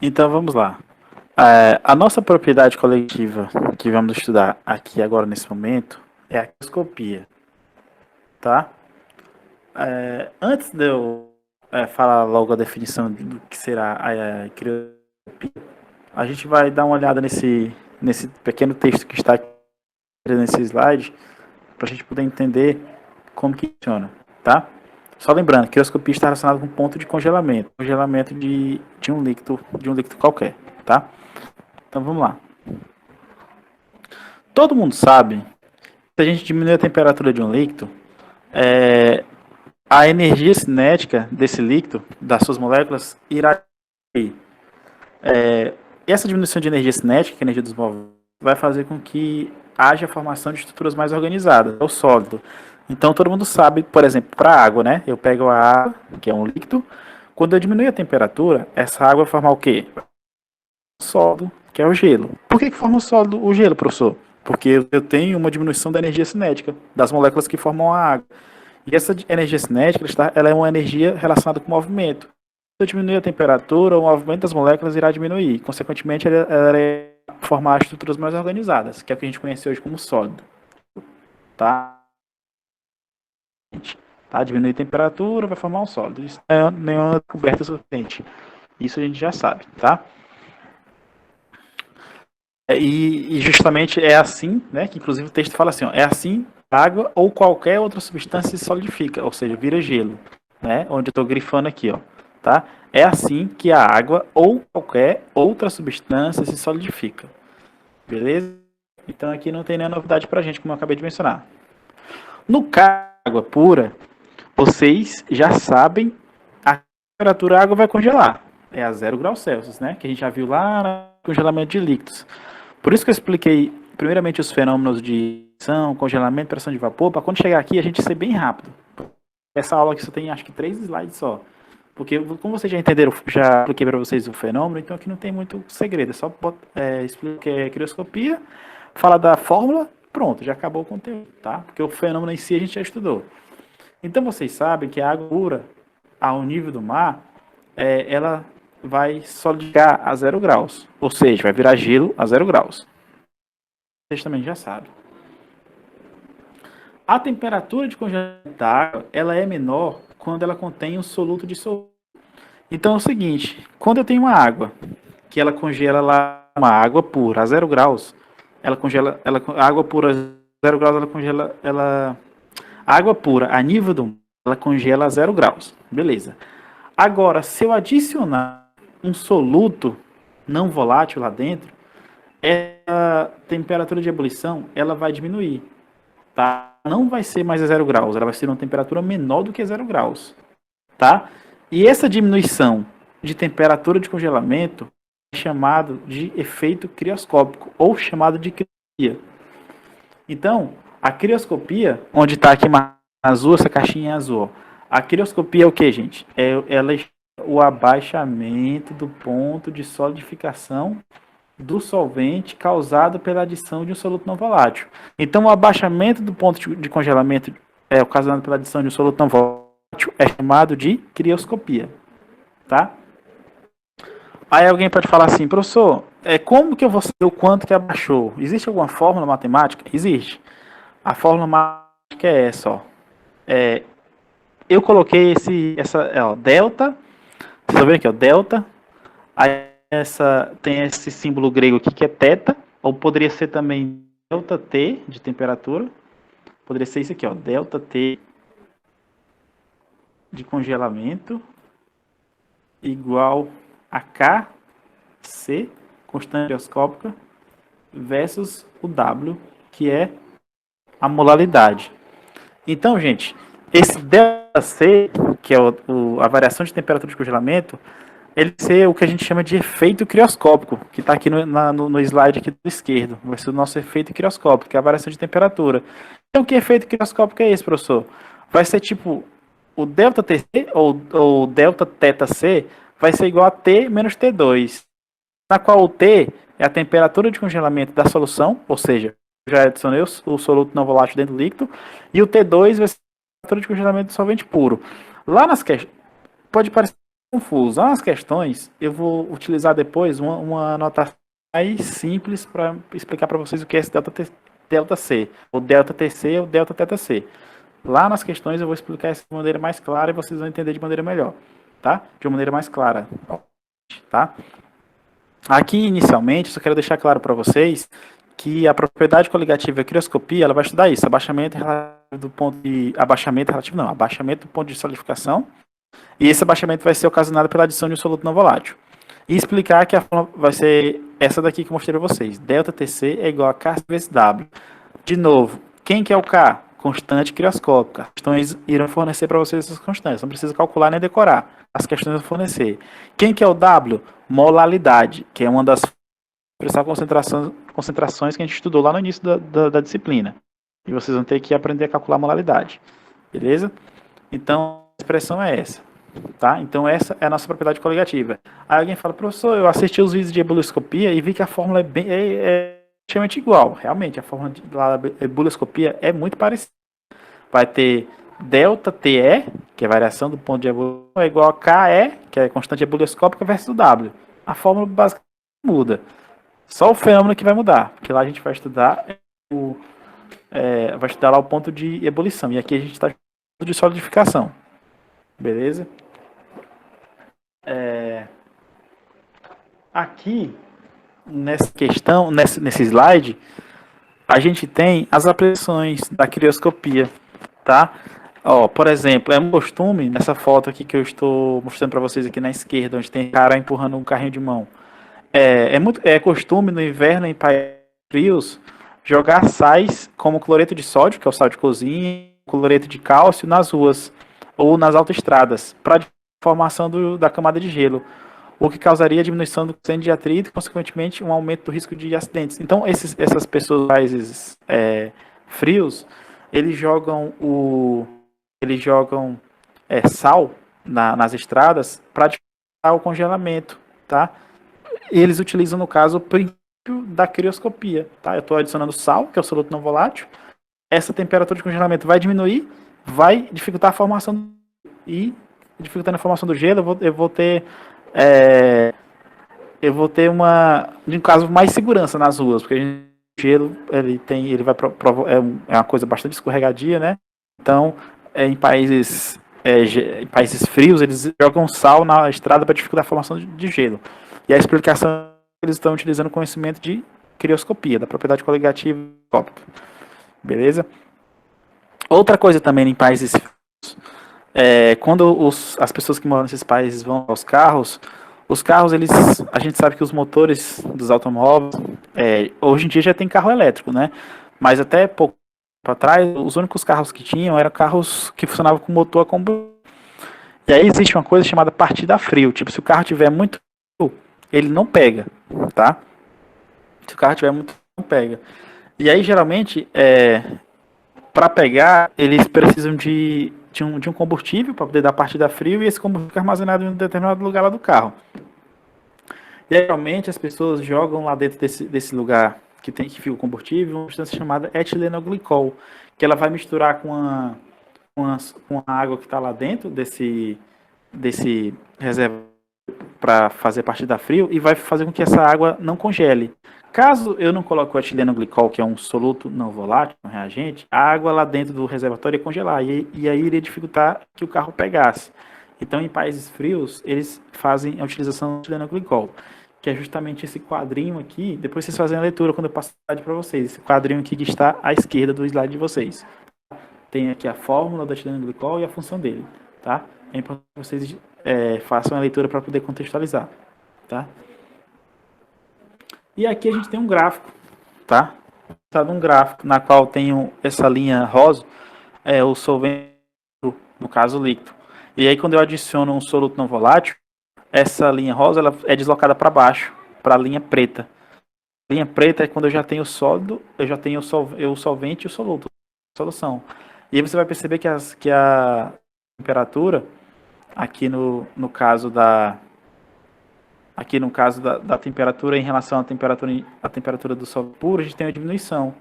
Então vamos lá. A nossa propriedade coletiva que vamos estudar aqui agora nesse momento é a crioscopia, tá? Antes de eu falar logo a definição do que será a crioscopia, a gente vai dar uma olhada nesse pequeno texto que está aqui nesse slide para a gente poder entender como que funciona, tá? Só lembrando, crioscopia está relacionada com ponto de congelamento de um líquido qualquer, tá? Então vamos lá. Todo mundo sabe que se a gente diminuir a temperatura de um líquido, a energia cinética desse líquido, das suas moléculas, irá diminuir. Essa diminuição de energia cinética, que é a energia dos movimentos, vai fazer com que haja a formação de estruturas mais organizadas, é o sólido. Então todo mundo sabe, por exemplo, para a água, né? Eu pego a água, que é um líquido, quando eu diminuir a temperatura, essa água vai formar o quê? Sólido, que é o gelo. Por que forma o sólido, o gelo, professor? Porque eu tenho uma diminuição da energia cinética das moléculas que formam a água. E essa energia cinética, ela é uma energia relacionada com o movimento. Se eu diminuir a temperatura, o movimento das moléculas irá diminuir. Consequentemente, ela irá formar estruturas mais organizadas, que é o que a gente conhece hoje como sólido. Tá? Diminuir a temperatura, vai formar um sólido. Isso não é nenhuma coberta suficiente. Isso a gente já sabe, tá? E justamente é assim, né? Que inclusive o texto fala assim, ó, é assim água ou qualquer outra substância se solidifica, ou seja, vira gelo, né? Onde eu estou grifando aqui, ó, tá? É assim que a água ou qualquer outra substância se solidifica, beleza? Então aqui não tem nenhuma novidade pra gente, como eu acabei de mencionar. No caso da água pura, vocês já sabem a temperatura da água vai congelar, é a 0 graus Celsius, né? Que a gente já viu lá no congelamento de líquidos. Por isso que eu expliquei primeiramente os fenômenos de congelamento, pressão de vapor, para quando chegar aqui a gente ser bem rápido. Essa aula aqui só tem acho que 3 slides só. Porque como vocês já entenderam, já expliquei para vocês o fenômeno, então aqui não tem muito segredo. É só explicar a crioscopia, falar da fórmula, pronto, já acabou o conteúdo, tá? Porque o fenômeno em si a gente já estudou. Então vocês sabem que a água pura, ao nível do mar, ela vai solidificar a 0 graus. Ou seja, vai virar gelo a 0 graus. Vocês também já sabem. A temperatura de congelamento da água, ela é menor quando ela contém um soluto dissolvido. Então é o seguinte, quando eu tenho uma água, que ela congela lá, uma água pura a 0 graus, ela congela, a água pura a 0 graus, ela congela, a água pura a nível do mar, ela congela a 0 graus. Beleza. Agora, se eu adicionar um soluto não volátil lá dentro, a temperatura de ebulição ela vai diminuir. Tá? Não vai ser mais a 0 graus, ela vai ser uma temperatura menor do que 0 graus. Tá? E essa diminuição de temperatura de congelamento é chamado de efeito crioscópico, ou chamado de crioscopia. Então, a crioscopia, onde está aqui azul, essa caixinha azul, a crioscopia é o que, gente? Ela é o abaixamento do ponto de solidificação do solvente causado pela adição de um soluto não volátil. Então, o abaixamento do ponto de congelamento ocasionado pela adição de um soluto não volátil é chamado de crioscopia, tá? Aí alguém pode falar assim, professor, como que eu vou saber o quanto que abaixou? Existe alguma fórmula matemática? Existe. A fórmula matemática é essa, ó. Eu coloquei delta, vocês estão vendo aqui, ó, delta, aí tem esse símbolo grego aqui que é θ, ou poderia ser também delta T de temperatura, poderia ser isso aqui, ó, delta T de congelamento igual a KC, constante crioscópica, versus o W, que é a molaridade. Então, gente, esse ΔC, que é a variação de temperatura de congelamento, ele ser o que a gente chama de efeito crioscópico, que está aqui no slide aqui do esquerdo. Vai ser o nosso efeito crioscópico, que é a variação de temperatura. Então, que efeito crioscópico é esse, professor? Vai ser tipo, o ΔTC, ou delta θC, vai ser igual a T menos T2, na qual o T é a temperatura de congelamento da solução, ou seja, já adicionei o soluto não volátil dentro do líquido, e o T2 vai ser a temperatura de congelamento do solvente puro. Lá nas questões, pode parecer confuso. As questões, eu vou utilizar depois uma anotação mais simples para explicar para vocês o que é esse delta C, o delta TC ou delta teta C. Lá nas questões eu vou explicar isso de maneira mais clara e vocês vão entender de maneira melhor, tá? De uma maneira mais clara, tá? Aqui, inicialmente, só quero deixar claro para vocês que a propriedade coligativa e a crioscopia, ela vai estudar isso, abaixamento do ponto de... Abaixamento relativo não, abaixamento do ponto de solidificação, e esse abaixamento vai ser ocasionado pela adição de um soluto não volátil. E explicar que a forma vai ser essa daqui que eu mostrei para vocês. Delta TC é igual a K vezes W. De novo, quem que é o K? Constante crioscópica. As questões irão fornecer para vocês essas constantes. Não precisa calcular nem decorar. As questões vão fornecer. Quem que é o W? Molalidade, que é uma das principais concentrações que a gente estudou lá no início da disciplina. E vocês vão ter que aprender a calcular a molalidade. Beleza? Então, a expressão é essa. Tá? Então essa é a nossa propriedade coligativa. Aí alguém fala, professor, eu assisti os vídeos de ebullioscopia e vi que a fórmula é praticamente igual. Realmente, a fórmula da ebullioscopia é muito parecida. Vai ter delta TE, que é a variação do ponto de ebullição, é igual a KE, que é a constante ebullioscópica, versus W. A fórmula basicamente muda. Só o fenômeno que vai mudar, porque lá a gente vai estudar lá o ponto de ebulição. E aqui a gente está estudando de solidificação. Beleza? Aqui, nessa questão, nesse slide, a gente tem as aplicações da crioscopia, tá? Ó, por exemplo, é um costume, nessa foto aqui que eu estou mostrando para vocês aqui na esquerda, onde tem cara empurrando um carrinho de mão. É costume no inverno em países frios jogar sais como cloreto de sódio, que é o sal de cozinha, cloreto de cálcio nas ruas ou nas autoestradas, para formação da camada de gelo, o que causaria diminuição do coeficiente de atrito e, consequentemente, um aumento do risco de acidentes. Então, essas pessoas países frios, eles jogam sal nas estradas para dificultar o congelamento, tá? E eles utilizam, no caso, o princípio da crioscopia, tá? Eu estou adicionando sal, que é o soluto não volátil. Essa temperatura de congelamento vai diminuir, vai dificultar a formação e dificultando a formação do gelo, eu vou ter um caso mais segurança nas ruas, porque o gelo é uma coisa bastante escorregadia, né? Então, em países frios, eles jogam sal na estrada para dificultar a formação de gelo. E a explicação é que eles estão utilizando o conhecimento de crioscopia, da propriedade coligativa. Beleza? Outra coisa também em países frios, quando as pessoas que moram nesses países vão aos carros, os carros, a gente sabe que os motores dos automóveis, hoje em dia já tem carro elétrico, né? Mas até pouco tempo atrás, os únicos carros que tinham eram carros que funcionavam com motor a combustão. E aí existe uma coisa chamada partida a frio. Tipo, se o carro tiver muito frio, ele não pega, tá? Se o carro tiver muito frio, não pega. E aí, geralmente, para pegar, eles precisam de um combustível para poder dar partida a frio e esse combustível fica armazenado em um determinado lugar lá do carro. E geralmente as pessoas jogam lá dentro desse lugar que fica o combustível uma substância chamada etilenoglicol, que ela vai misturar com a água que está lá dentro desse reservatório para fazer partida a frio e vai fazer com que essa água não congele. Caso eu não coloque o etilenoglicol, que é um soluto não volátil, um reagente, a água lá dentro do reservatório ia congelar e aí iria dificultar que o carro pegasse. Então, em países frios, eles fazem a utilização do etilenoglicol, que é justamente esse quadrinho aqui. Depois vocês fazem a leitura quando eu passo o slide para vocês. Esse quadrinho aqui que está à esquerda do slide de vocês. Tem aqui a fórmula do etilenoglicol e a função dele, tá? É importante que vocês façam a leitura para poder contextualizar, tá? E aqui a gente tem um gráfico, tá? Um gráfico na qual tem essa linha rosa, o solvente, no caso líquido. E aí quando eu adiciono um soluto não volátil, essa linha rosa ela é deslocada para baixo, para a linha preta. A linha preta é quando eu já tenho o sólido, eu já tenho o solvente e o soluto, a solução. E aí você vai perceber que a temperatura, aqui no caso da temperatura em relação à temperatura do sólido puro, a gente tem uma diminuição,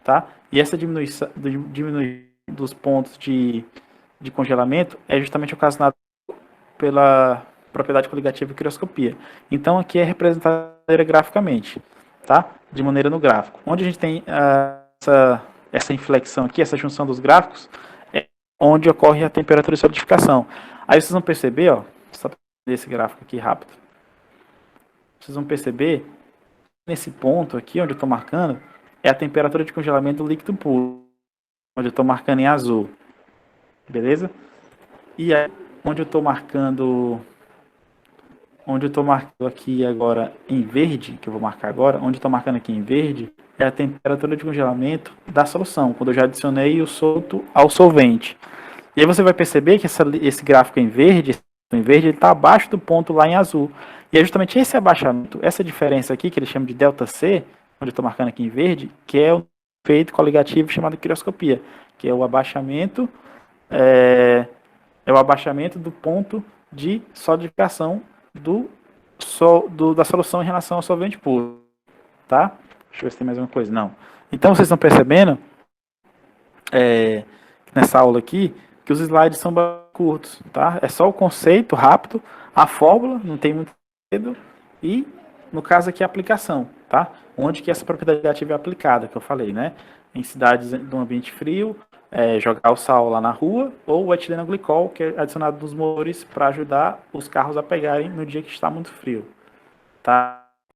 tá? E essa diminuição dos pontos de congelamento é justamente ocasionada propriedade coligativa e crioscopia. Então, aqui é representada graficamente, tá? De maneira no gráfico. Onde a gente tem essa inflexão aqui, essa junção dos gráficos, é onde ocorre a temperatura de solidificação. Aí vocês vão perceber, ó, só para esse gráfico aqui rápido, vocês vão perceber, nesse ponto aqui, onde eu estou marcando, é a temperatura de congelamento do líquido puro, onde eu estou marcando em azul, beleza? E aí, onde eu estou marcando aqui agora em verde, que eu vou marcar agora, onde eu estou marcando aqui em verde, é a temperatura de congelamento da solução, quando eu já adicionei o solto ao solvente. E aí você vai perceber que esse gráfico em verde está abaixo do ponto lá em azul. E é justamente esse abaixamento, essa diferença aqui, que eles chamam de ΔC, onde eu estou marcando aqui em verde, que é o efeito coligativo chamado crioscopia, que é o abaixamento, do ponto de solidificação da solução em relação ao solvente puro. Tá? Deixa eu ver se tem mais uma coisa. Não. Então, vocês estão percebendo, nessa aula aqui, que os slides são curtos, tá? É só o conceito rápido, a fórmula, não tem muito segredo, e, no caso aqui, a aplicação, tá? Onde que essa propriedade ativa é aplicada, que eu falei, né? Em cidades de um ambiente frio, jogar o sal lá na rua, ou o etileno glicol, que é adicionado nos motores para ajudar os carros a pegarem no dia que está muito frio, tá?